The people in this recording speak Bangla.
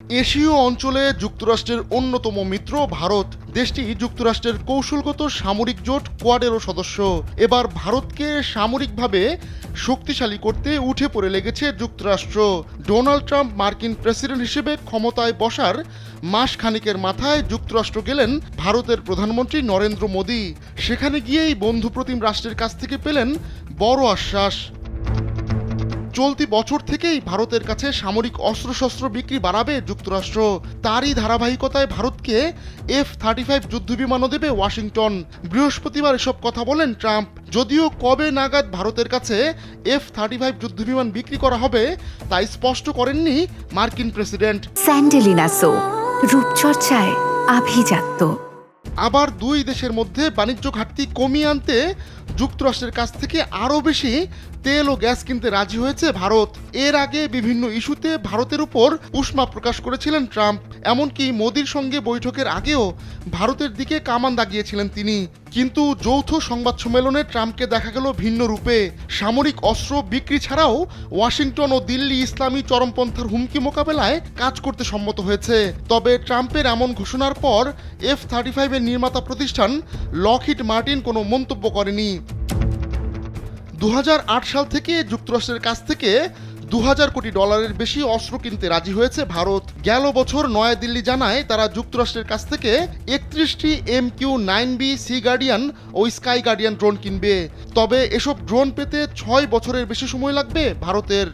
এশীয় অঞ্চলে যুক্তরাষ্ট্রের অন্যতম মিত্র ভারত। দেশটি যুক্তরাষ্ট্রের কৌশলগত সামরিক জোট কোয়াডেরও সদস্য। এবার ভারতকে সামরিকভাবে শক্তিশালী করতে উঠে পড়ে লেগেছে যুক্তরাষ্ট্র। ডোনাল্ড ট্রাম্প মার্কিন প্রেসিডেন্ট হিসেবে ক্ষমতায় বসার মাস খানিকের মাথায় যুক্তরাষ্ট্র গেলেন ভারতের প্রধানমন্ত্রী নরেন্দ্র মোদী। সেখানে গিয়েই বন্ধুপ্রতিম রাষ্ট্রের কাছ থেকে পেলেন বড় আশ্বাস। চলতি বছর থেকেই ভারতের কাছে সামরিক অস্ত্রশস্ত্র বিক্রি বাড়াবে যুক্তরাষ্ট্র। তারই ধারাবাহিকতায় ভারতকে F-35 যুদ্ধবিমানও দেবে ওয়াশিংটন। বৃহস্পতিবার এসব কথা বলেন ট্রাম্প। যদিও কবে নাগাদ ভারতের কাছে F-35 যুদ্ধবিমান বিক্রি করা হবে তা স্পষ্ট করেননি মার্কিন প্রেসিডেন্ট। স্যান্ডেলিনা সো, রূপচর্চায় আভিজাত্য। আবার দুই দেশের মধ্যে বাণিজ্য ঘাটতি কমিয়ে আনতে যুক্তরাষ্ট্রের কাছ থেকে আরও বেশি তেল ও গ্যাস কিনতে রাজি হয়েছে ভারত। এর আগে বিভিন্ন ইস্যুতে ভারতের উপর উষ্মা প্রকাশ করেছিলেন ট্রাম্প। এমনকি মোদির সঙ্গে বৈঠকের আগেও ভারতের দিকে কামান দাগিয়েছিলেন তিনি। কিন্তু যৌথ সংবাদ সম্মেলনে ট্রাম্পকে দেখা গেল ভিন্ন রূপে। সামরিক অস্ত্র বিক্রি ছাড়াও ওয়াশিংটন ও দিল্লি ইসলামী চরমপন্থার হুমকি মোকাবেলায় কাজ করতে সম্মত হয়েছে। তবে ট্রাম্পের এমন ঘোষণার পর F-35 এর নির্মাতা প্রতিষ্ঠান লকহিড মার্টিন কোনো মন্তব্য করেনি। 2008 সাল থেকে যুক্তরাষ্ট্রের কাছ থেকে $2000 কোটি বেশি অস্ত্র কিনতে রাজি হয়েছে ভারত। গেল বছর নয়াদিল্লি জানায় তারা যুক্তরাষ্ট্রের কাছ থেকে 31টি MQ-9B সি গার্ডিয়ান ও স্কাই গার্ডিয়ান ড্রোন কিনবে। তবে এসব ড্রোন পেতে 6 বছরের বেশি সময় লাগবে ভারতের।